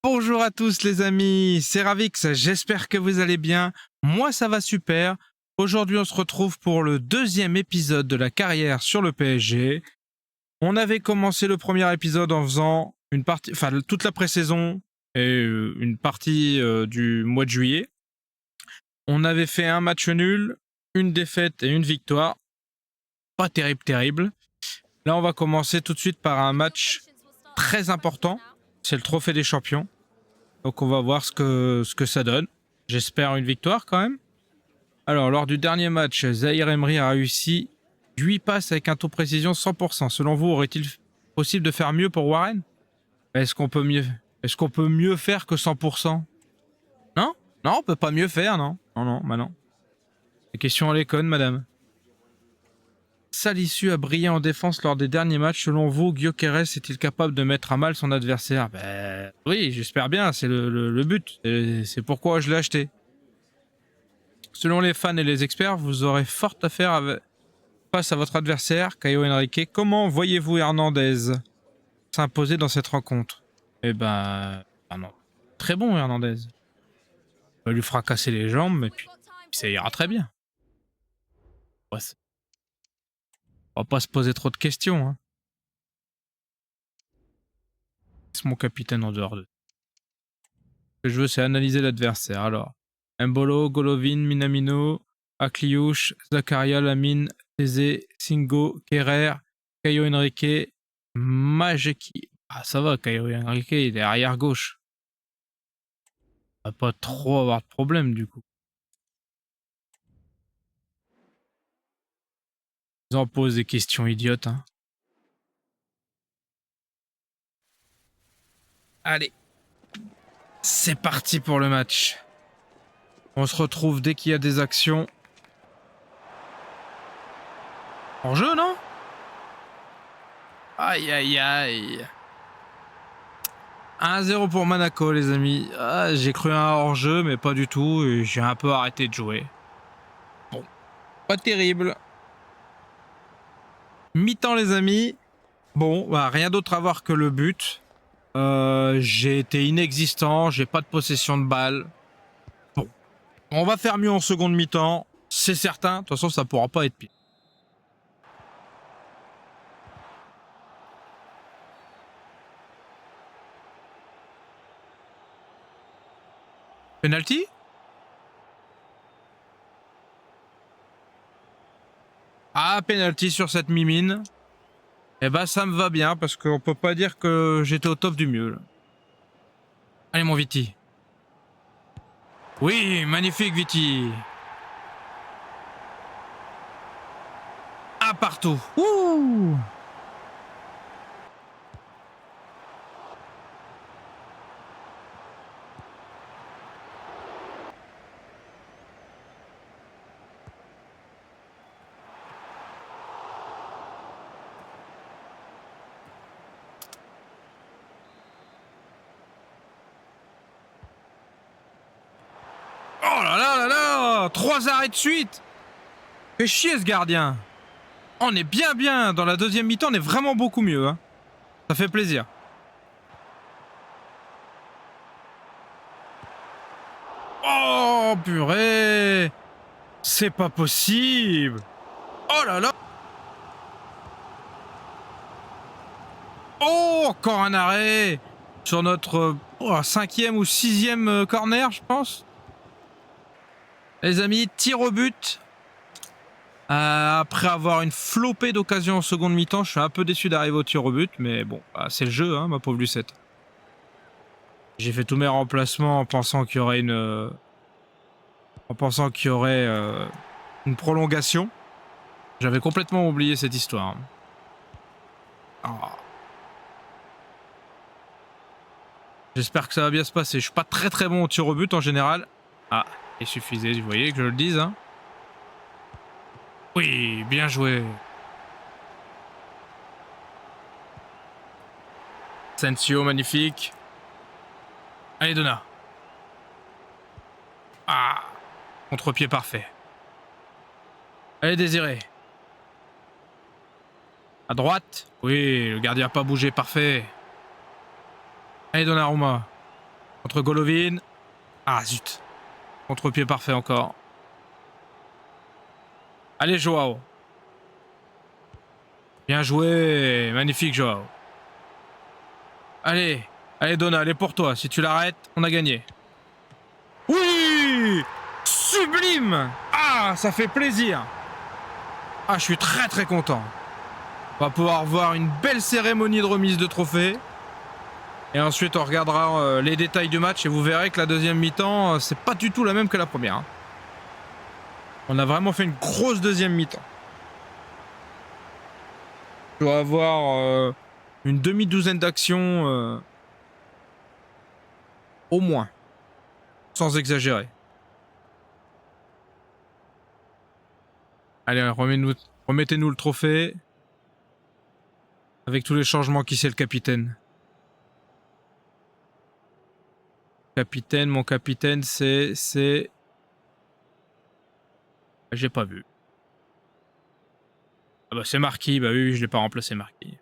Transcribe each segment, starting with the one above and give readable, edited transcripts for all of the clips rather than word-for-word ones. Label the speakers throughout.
Speaker 1: Bonjour à tous les amis, c'est Ravix, j'espère que vous allez bien. Moi ça va super. Aujourd'hui on se retrouve pour le deuxième épisode de la carrière sur le PSG. On avait commencé le premier épisode en faisant une partie, enfin toute la pré-saison et une partie du mois de juillet. On avait fait un match nul, une défaite et une victoire. Pas terrible. Là on va commencer tout de suite par un match très important. C'est le trophée des champions. Donc on va voir ce que ça donne. J'espère une victoire quand même. Alors lors du dernier match, Zahir Emery a réussi 8 passes avec un taux de précision 100%. Selon vous, aurait-il possible de faire mieux pour Warren? Est-ce qu'on peut mieux faire que 100%? Non, on peut pas mieux faire, non. Non. Les questions à l'école, madame. Salisu a brillé en défense lors des derniers matchs. Selon vous, Gyökeres est-il capable de mettre à mal son adversaire? Oui, j'espère bien, c'est le but. C'est pourquoi je l'ai acheté. Selon les fans et les experts, vous aurez fort à faire face à votre adversaire, Caio Henrique. Comment voyez-vous Hernandez s'imposer dans cette rencontre? Non. Très bon Hernandez. On va lui fracasser les jambes, et puis ça ira très bien. On va pas se poser trop de questions. Hein. C'est mon capitaine en dehors de. Ce que je veux, c'est analyser l'adversaire. Alors, Mbolo, Golovin, Minamino, Akliouche, Zakaria, Lamine, Thésée, Singo, Kerrer, Caio Henrique, Majeki. Ah, ça va, Caio Henrique, il est arrière gauche. On va pas trop avoir de problème du coup. Ils en posent des questions idiotes. Hein. Allez, c'est parti pour le match. On se retrouve dès qu'il y a des actions. En jeu, non? Aïe. 1-0 pour Monaco, les amis. Ah, j'ai cru un hors-jeu, mais pas du tout. Et j'ai un peu arrêté de jouer. Bon, pas terrible. Mi-temps, les amis. Bon, rien d'autre à voir que le but. J'ai été inexistant, j'ai pas de possession de balle. Bon, on va faire mieux en seconde mi-temps, c'est certain. De toute façon, ça pourra pas être pire. Penalty? Ah, penalty sur cette mimine. Eh ben, ça me va bien parce qu'on peut pas dire que j'étais au top du mieux. Là. Allez, mon Viti. Oui, magnifique, Viti. Un partout. Ouh! Oh là 3 arrêts de suite. Fait chier ce gardien. On est bien. Dans la deuxième mi-temps, on est vraiment beaucoup mieux. Hein. Ça fait plaisir. Oh, purée. C'est pas possible. Oh là là. Oh, encore un arrêt. Sur notre 5e ou 6e corner, je pense. Les amis, tir au but. Après avoir une flopée d'occasions en seconde mi-temps, je suis un peu déçu d'arriver au tir au but, mais bon, c'est le jeu, hein, ma pauvre Lucette. J'ai fait tous mes remplacements en pensant qu'il y aurait une prolongation. J'avais complètement oublié cette histoire. Oh. J'espère que ça va bien se passer. Je suis pas très bon au tir au but en général. Ah, il suffisait, vous voyez, que je le dise, hein. Oui, bien joué. Sensio, magnifique. Allez, Donna. Ah, contre-pied parfait. Allez, Désiré. À droite. Oui, le gardien n'a pas bougé, parfait. Allez, Donnarumma. Contre Golovin. Ah zut. Contre-pied parfait encore. Allez Joao. Bien joué. Magnifique Joao. Allez. Allez Donna, elle est pour toi. Si tu l'arrêtes, on a gagné. Oui. Sublime. Ah, ça fait plaisir. Ah, je suis très très content. On va pouvoir voir une belle cérémonie de remise de trophée. Et ensuite, on regardera les détails du match et vous verrez que la deuxième mi-temps, c'est pas du tout la même que la première. Hein. On a vraiment fait une grosse deuxième mi-temps. Je dois avoir une demi-douzaine d'actions au moins, sans exagérer. Allez, remettez-nous le trophée. Avec tous les changements qui c'est le capitaine. Capitaine, mon capitaine, c'est... J'ai pas vu. Ah bah c'est Marquis, bah oui, je l'ai pas remplacé Marquis.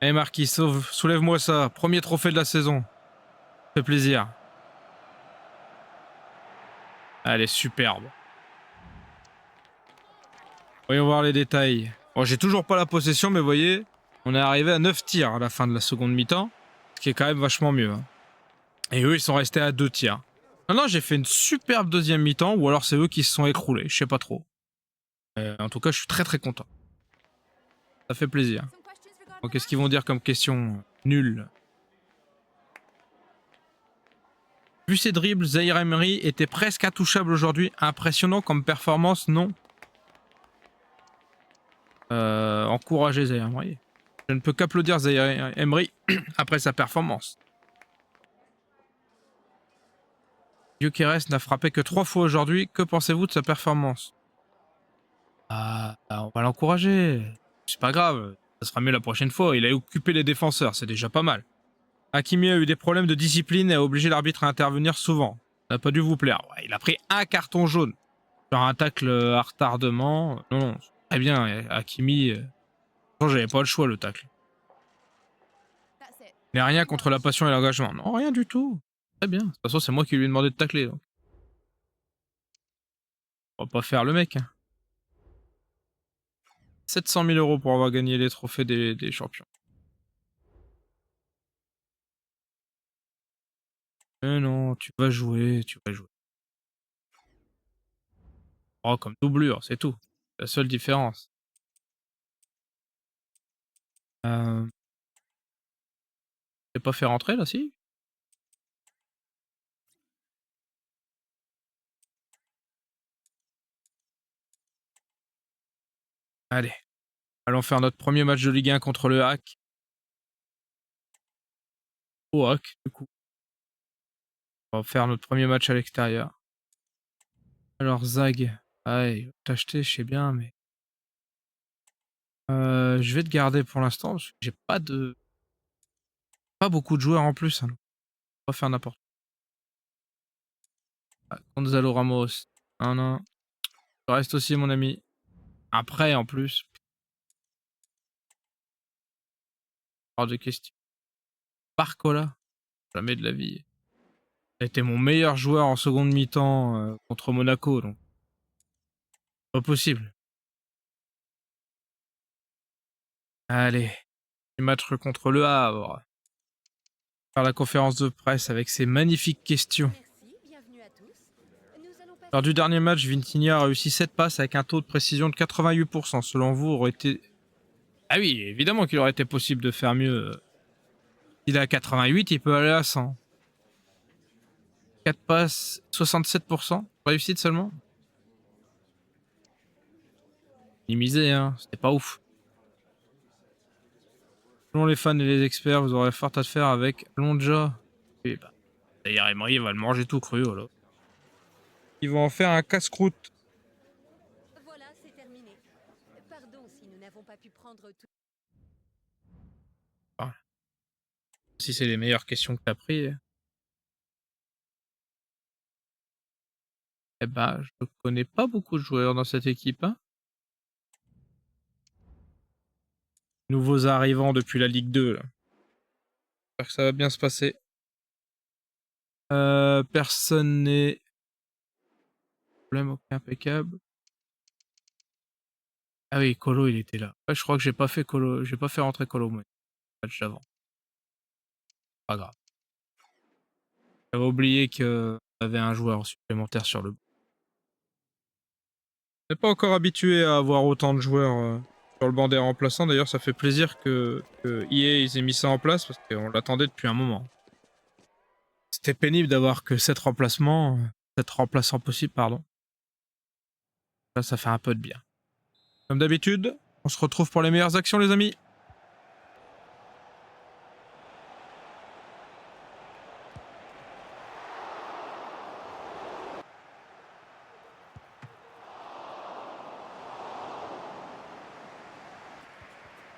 Speaker 1: Eh Marquis, soulève-moi ça. Premier trophée de la saison. Ça fait plaisir. Allez, superbe. Voyons voir les détails. Bon, j'ai toujours pas la possession, mais vous voyez, on est arrivé à 9 tirs à la fin de la seconde mi-temps, ce qui est quand même vachement mieux. Hein. Et eux, ils sont restés à 2 tirs. Non, j'ai fait une superbe deuxième mi-temps, ou alors c'est eux qui se sont écroulés, je sais pas trop. En tout cas, je suis très très content. Ça fait plaisir. Bon, qu'est-ce qu'ils vont dire comme question? Nul. Vu ses dribbles, Zaïre Emery était presque intouchable aujourd'hui. Impressionnant comme performance, non? Encourager Zaïre Emery. Je ne peux qu'applaudir Zaïre Emery après sa performance. Gyökeres n'a frappé que 3 fois aujourd'hui. Que pensez-vous de sa performance? On va l'encourager. C'est pas grave. Ça sera mieux la prochaine fois. Il a occupé les défenseurs. C'est déjà pas mal. Hakimi a eu des problèmes de discipline et a obligé l'arbitre à intervenir souvent. Ça n'a pas dû vous plaire. Ouais, il a pris un carton jaune. Sur un tacle à retardement. Non, très bien. Hakimi... j'avais pas le choix, le tacle. Il n'y a rien contre la passion et l'engagement. Non, rien du tout. Très bien. De toute façon, c'est moi qui lui ai demandé de tacler. Donc. On va pas faire le mec. Hein. 700 000 € pour avoir gagné les trophées des champions. Mais non, tu vas jouer, tu vas jouer. Oh, comme doublure, c'est tout. C'est la seule différence. T'es pas fait rentrer là, si? Allez. Allons faire notre premier match de Ligue 1 contre le Hack. Au Hack, du coup. On va faire notre premier match à l'extérieur. Alors, Zag. Aïe, t'acheter, je sais bien, mais... je vais te garder pour l'instant, parce que j'ai pas de... Pas beaucoup de joueurs en plus. Hein. On va faire n'importe quoi. Gonzalo Ramos. Non. Je reste aussi, mon ami. Après, en plus. Hors de question. Barcola. Jamais de la vie. Il a été mon meilleur joueur en seconde mi-temps contre Monaco, donc. Pas possible. Allez. Match contre le Havre. Faire la conférence de presse avec ses magnifiques questions. Lors du dernier match, Vitinha a réussi 7 passes avec un taux de précision de 88%. Selon vous, aurait été... Ah oui, évidemment qu'il aurait été possible de faire mieux. Il est à 88, il peut aller à 100. 4 passes, 67%. Réussite seulement. Minimisé, hein. C'était pas ouf. Selon les fans et les experts, vous aurez fort à faire avec Lonja. Et bah, d'ailleurs, Emery va le manger tout cru, voilà. Ils vont en faire un casse-croûte.
Speaker 2: Voilà, c'est terminé. Pardon si nous n'avons pas pu prendre tout.
Speaker 1: Ah. Si c'est les meilleures questions que t'as pris. Eh ben, je connais pas beaucoup de joueurs dans cette équipe. Hein. Nouveaux arrivants depuis la Ligue 2. Là. J'espère que ça va bien se passer. Personne n'est... Problème, ok, impeccable. Ah oui, Colo, il était là. Ouais, je crois que j'ai pas fait Colo, j'ai pas fait rentrer Colo, moi. Match d'avant. Pas grave. J'avais oublié qu'il y avait un joueur supplémentaire sur le banc. On n'est pas encore habitué à avoir autant de joueurs sur le banc des remplaçants. D'ailleurs, ça fait plaisir que EA ils aient mis ça en place parce qu'on l'attendait depuis un moment. C'était pénible d'avoir que 7 remplacements, 7 remplaçants possibles, pardon. Là, ça fait un peu de bien. Comme d'habitude, on se retrouve pour les meilleures actions, les amis.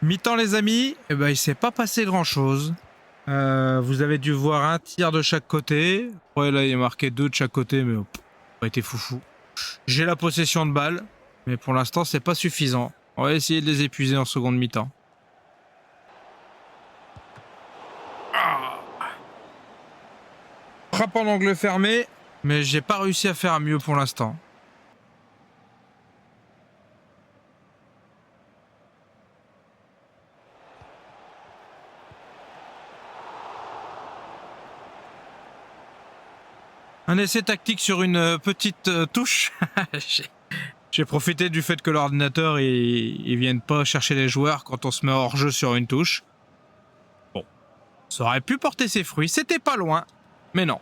Speaker 1: Mi-temps, les amis, eh ben, il s'est pas passé grand-chose. Vous avez dû voir un tir de chaque côté. Ouais, là, il est marqué 2 de chaque côté, mais pas été foufou. J'ai la possession de balle, mais pour l'instant, c'est pas suffisant. On va essayer de les épuiser en seconde mi-temps. Frappe en angle fermé, mais j'ai pas réussi à faire mieux pour l'instant. Un essai tactique sur une petite touche. J'ai profité du fait que l'ordinateur il vienne pas chercher les joueurs quand on se met hors jeu sur une touche. Bon, ça aurait pu porter ses fruits, c'était pas loin, mais non.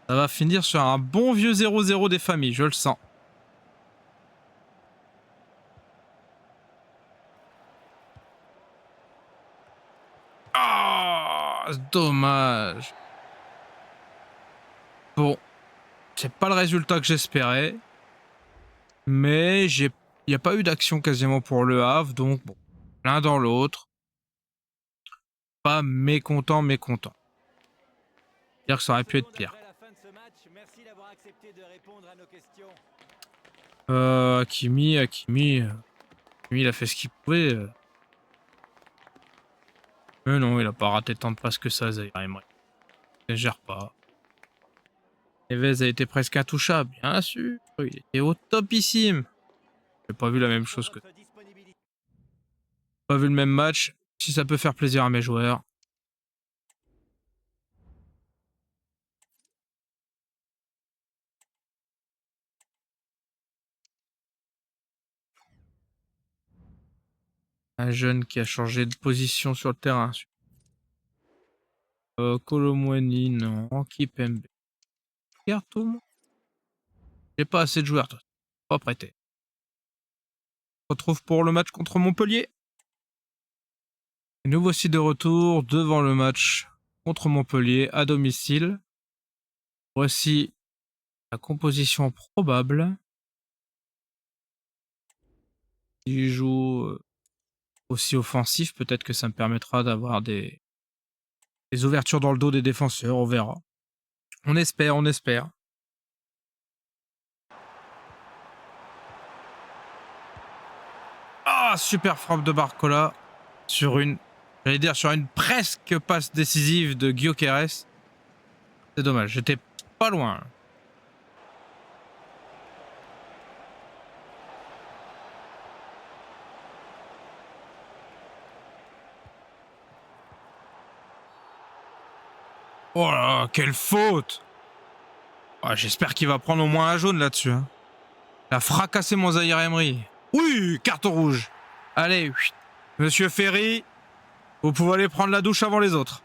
Speaker 1: Ça va finir sur un bon vieux 0-0 des familles, je le sens. Ah, dommage. Bon, c'est pas le résultat que j'espérais, mais il n'y a pas eu d'action quasiment pour le Havre, donc bon, l'un dans l'autre. Pas mécontent. Dire que ça aurait pu être pire. Hakimi, il a fait ce qu'il pouvait. Mais non, il a pas raté tant de passes que ça, Zaïre Emery. Il ne gère pas. Neves a été presque intouchable, bien sûr. Il était au topissime. J'ai pas vu la même chose que... Pas vu le même match. Si ça peut faire plaisir à mes joueurs. Un jeune qui a changé de position sur le terrain. Colomwani, non. Kipembe. Regarde tout le monde. J'ai pas assez de joueurs, toi. Pas prêté. On se retrouve pour le match contre Montpellier. Et nous voici de retour devant le match contre Montpellier à domicile. Voici la composition probable. Si je joue aussi offensif, peut-être que ça me permettra d'avoir des ouvertures dans le dos des défenseurs, on verra. On espère. Ah, super frappe de Barcola sur une presque passe décisive de Gyökeres. C'est dommage, j'étais pas loin. Oh là, quelle faute! Oh, j'espère qu'il va prendre au moins un jaune là-dessus. Hein. Il a fracassé mon Zaïre Emery. Oui, carton rouge. Allez, Monsieur Ferry, vous pouvez aller prendre la douche avant les autres.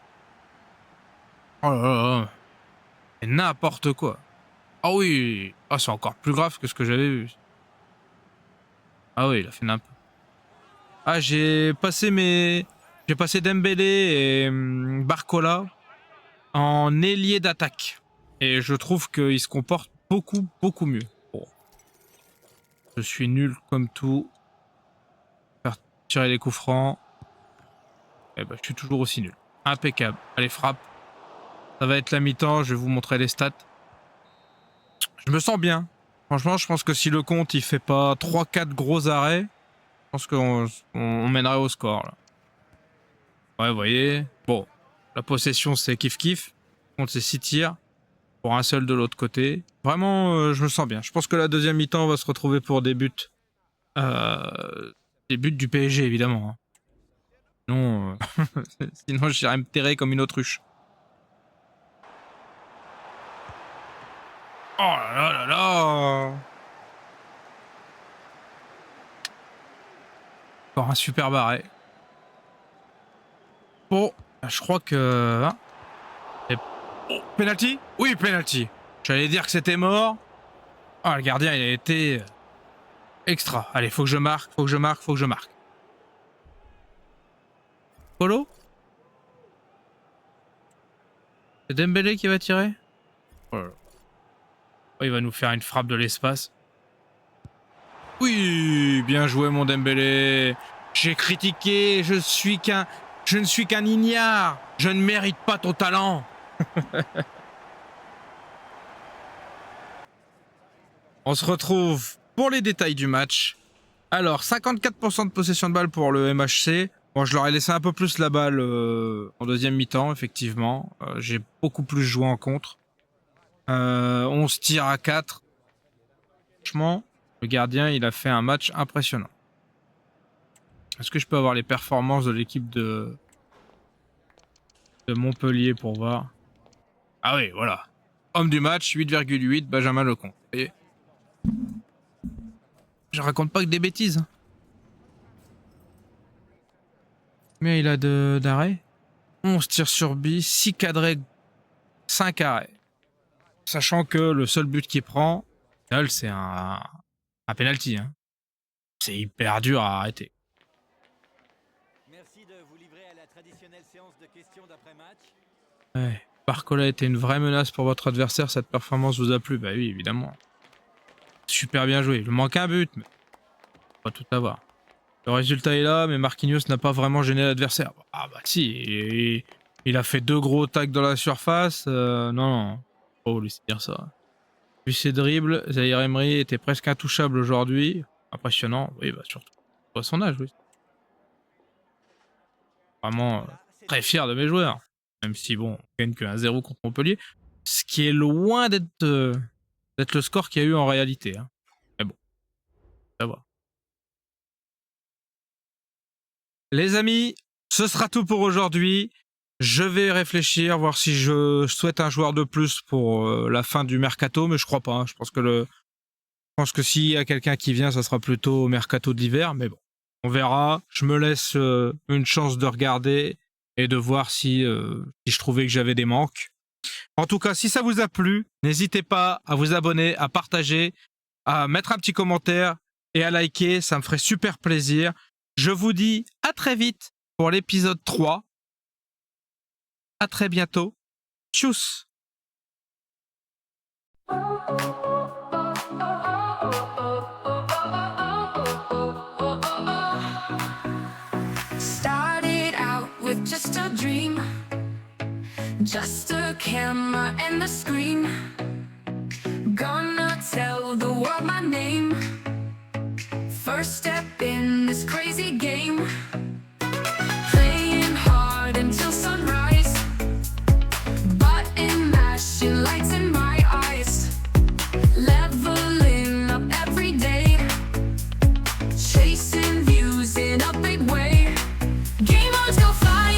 Speaker 1: Oh là là. C'est n'importe quoi. Ah oui. Ah, c'est encore plus grave que ce que j'avais vu. Ah oui, il a fait n'importe. Ah, j'ai passé Dembélé et Barcola en ailier d'attaque. Et je trouve qu'ils se comportent beaucoup mieux. Bon. Je suis nul comme tout. Faire tirer les coups francs. Eh ben, je suis toujours aussi nul. Impeccable. Allez, frappe. Ça va être la mi-temps, je vais vous montrer les stats. Je me sens bien. Franchement, je pense que si le compte il fait pas 3-4 gros arrêts, je pense qu'on mènerait au score là. Ouais, vous voyez. Bon. La possession, c'est kiff-kiff. Contre, c'est 6 tirs. Pour un seul de l'autre côté. Vraiment, je me sens bien. Je pense que la deuxième mi-temps, on va se retrouver pour des buts. Des buts du PSG, évidemment. Hein. Non, sinon, j'irais me terrer comme une autruche. Oh là là là là! Encore un super barré. Bon, je crois que... Hein, oh, penalty? Oui, penalty. J'allais dire que c'était mort. Ah, le gardien, il a été... extra. Allez, faut que je marque, faut que je marque, faut que je marque. Polo? C'est Dembélé qui va tirer? Oh là là. Oh, il va nous faire une frappe de l'espace. Oui, bien joué mon Dembélé. J'ai critiqué, je ne suis qu'un ignare. Je ne mérite pas ton talent. On se retrouve pour les détails du match. Alors, 54% de possession de balle pour le MHC. Bon, je leur ai laissé un peu plus la balle en deuxième mi-temps, effectivement. J'ai beaucoup plus joué en contre. 11 tirs à 4. Franchement, le gardien, il a fait un match impressionnant. Est-ce que je peux avoir les performances de l'équipe de Montpellier pour voir? Ah oui, voilà. Homme du match, 8,8, Benjamin Lecomte. Et je raconte pas que des bêtises. Mais il a d'arrêt. 11 tirs sur but, 6 cadrés, 5 arrêts. Sachant que le seul but qu'il prend, c'est un penalty. Hein. C'est hyper dur à arrêter.
Speaker 3: Merci de vous livrer à la traditionnelle séance de questions d'après-match.
Speaker 1: Ouais. Barcola était une vraie menace pour votre adversaire. Cette performance vous a plu? Bah oui, évidemment. Super bien joué. Il lui manque un but, mais on va tout avoir. Le résultat est là, mais Marquinhos n'a pas vraiment gêné l'adversaire. Ah bah si, il a fait 2 gros tacs dans la surface. Non, faut laisser dire ça. Vu ses dribbles, Zaïre Emery était presque intouchable aujourd'hui. Impressionnant, oui, bah surtout à son âge, oui. Vraiment très fier de mes joueurs. Même si, bon, on gagne que 1-0 contre Montpellier. Ce qui est loin d'être le score qu'il y a eu en réalité. Hein. Mais bon, ça va. Les amis, ce sera tout pour aujourd'hui. Je vais réfléchir, voir si je souhaite un joueur de plus pour la fin du mercato, mais je crois pas. Hein. Je pense que s'il y a quelqu'un qui vient, ça sera plutôt au mercato de l'hiver, mais bon, on verra. Je me laisse une chance de regarder et de voir si je trouvais que j'avais des manques. En tout cas, si ça vous a plu, n'hésitez pas à vous abonner, à partager, à mettre un petit commentaire et à liker, ça me ferait super plaisir. Je vous dis à très vite pour l'épisode 3. À très bientôt. Tchuss!
Speaker 4: Started out with just a dream, just a camera and the screen. Gonna tell the world my name. First step in this crazy game. Playing hard until sunrise. Button mashing, lights in my eyes. Leveling up every day. Chasing views in a big way. Game on till 5